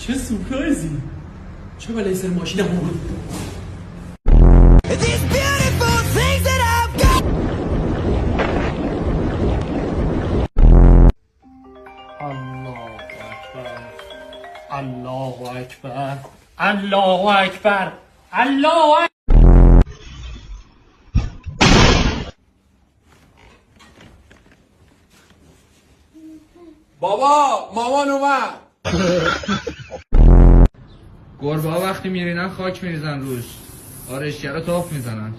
چه سورپرایزی. چه بلایی سر ماشینم بود. الله اکبر الله اکبر الله اکبر. بابا مامان اومد. گربه ها وقتی میرینن خاک میریزن روش، آرشگرا تاف میزنن.